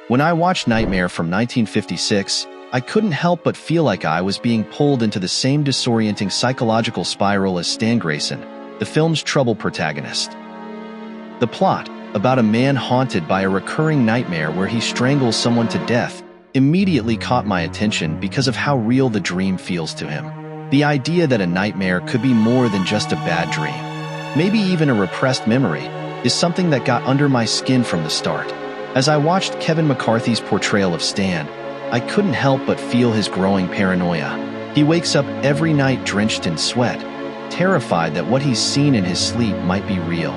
When I watched Nightmare from 1956, I couldn't help but feel like I was being pulled into the same disorienting psychological spiral as Stan Grayson, the film's troubled protagonist. The plot, about a man haunted by a recurring nightmare where he strangles someone to death, immediately caught my attention because of how real the dream feels to him. The idea that a nightmare could be more than just a bad dream, maybe even a repressed memory, is something that got under my skin from the start. As I watched Kevin McCarthy's portrayal of Stan, I couldn't help but feel his growing paranoia. He wakes up every night drenched in sweat, terrified that what he's seen in his sleep might be real.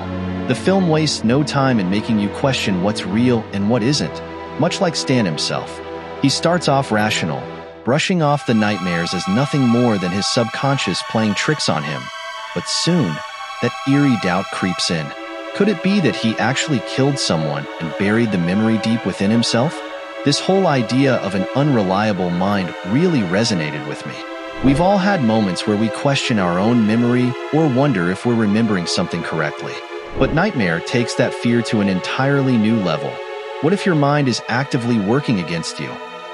The film wastes no time in making you question what's real and what isn't, much like Stan himself. He starts off rational, brushing off the nightmares as nothing more than his subconscious playing tricks on him. But soon, that eerie doubt creeps in. Could it be that he actually killed someone and buried the memory deep within himself? This whole idea of an unreliable mind really resonated with me. We've all had moments where we question our own memory or wonder if we're remembering something correctly. But Nightmare takes that fear to an entirely new level. What if your mind is actively working against you,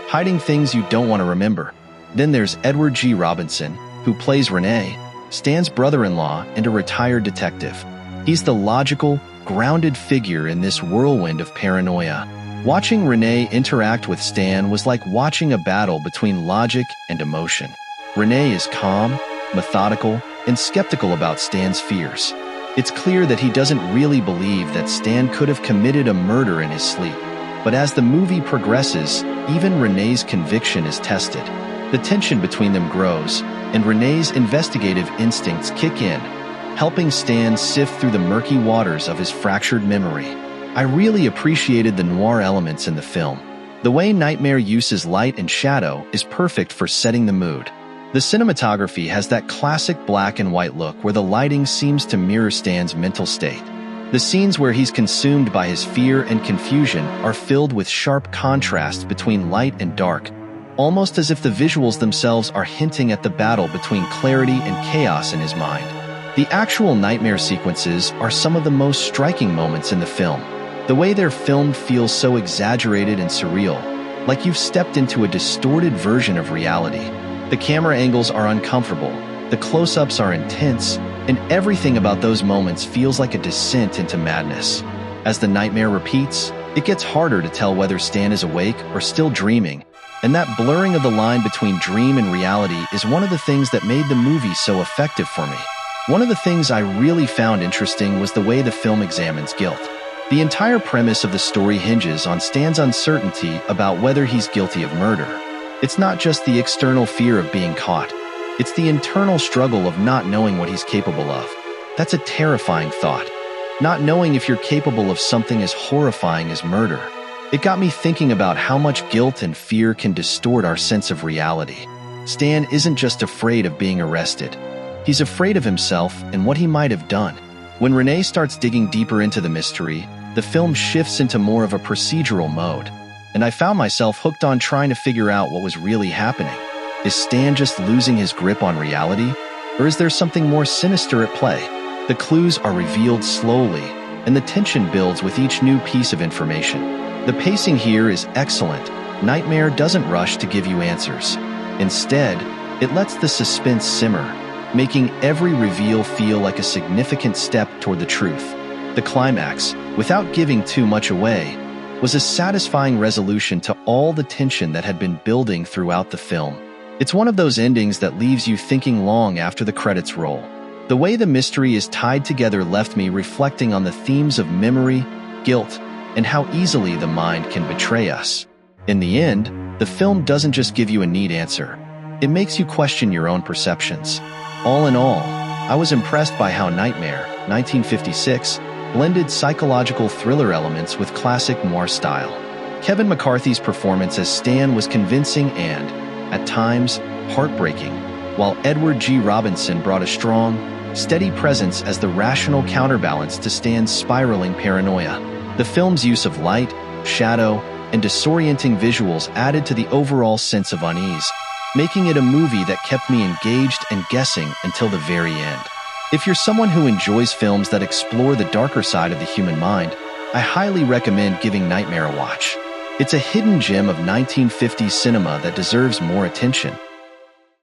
hiding things you don't want to remember? Then there's Edward G. Robinson, who plays Renee, Stan's brother-in-law and a retired detective. He's the logical, grounded figure in this whirlwind of paranoia. Watching Renee interact with Stan was like watching a battle between logic and emotion. Renee is calm, methodical, and skeptical about Stan's fears. It's clear that he doesn't really believe that Stan could have committed a murder in his sleep. But as the movie progresses, even Renee's conviction is tested. The tension between them grows, and Renee's investigative instincts kick in, helping Stan sift through the murky waters of his fractured memory. I really appreciated the noir elements in the film. The way Nightmare uses light and shadow is perfect for setting the mood. The cinematography has that classic black and white look where the lighting seems to mirror Stan's mental state. The scenes where he's consumed by his fear and confusion are filled with sharp contrast between light and dark, almost as if the visuals themselves are hinting at the battle between clarity and chaos in his mind. The actual nightmare sequences are some of the most striking moments in the film. The way they're filmed feels so exaggerated and surreal, like you've stepped into a distorted version of reality. The camera angles are uncomfortable, the close-ups are intense, and everything about those moments feels like a descent into madness. As the nightmare repeats, it gets harder to tell whether Stan is awake or still dreaming, and that blurring of the line between dream and reality is one of the things that made the movie so effective for me. One of the things I really found interesting was the way the film examines guilt. The entire premise of the story hinges on Stan's uncertainty about whether he's guilty of murder. It's not just the external fear of being caught. It's the internal struggle of not knowing what he's capable of. That's a terrifying thought. Not knowing if you're capable of something as horrifying as murder. It got me thinking about how much guilt and fear can distort our sense of reality. Stan isn't just afraid of being arrested. He's afraid of himself and what he might have done. When Renee starts digging deeper into the mystery, the film shifts into more of a procedural mode, and I found myself hooked on trying to figure out what was really happening. Is Stan just losing his grip on reality, or is there something more sinister at play? The clues are revealed slowly, and the tension builds with each new piece of information. The pacing here is excellent. Nightmare doesn't rush to give you answers. Instead, it lets the suspense simmer, making every reveal feel like a significant step toward the truth. The climax, without giving too much away, was a satisfying resolution to all the tension that had been building throughout the film. It's one of those endings that leaves you thinking long after the credits roll. The way the mystery is tied together left me reflecting on the themes of memory, guilt, and how easily the mind can betray us. In the end, the film doesn't just give you a neat answer. It makes you question your own perceptions. All in all, I was impressed by how Nightmare, 1956, blended psychological thriller elements with classic noir style. Kevin McCarthy's performance as Stan was convincing and, at times, heartbreaking, while Edward G. Robinson brought a strong, steady presence as the rational counterbalance to Stan's spiraling paranoia. The film's use of light, shadow, and disorienting visuals added to the overall sense of unease, making it a movie that kept me engaged and guessing until the very end. If you're someone who enjoys films that explore the darker side of the human mind, I highly recommend giving Nightmare a watch. It's a hidden gem of 1950s cinema that deserves more attention.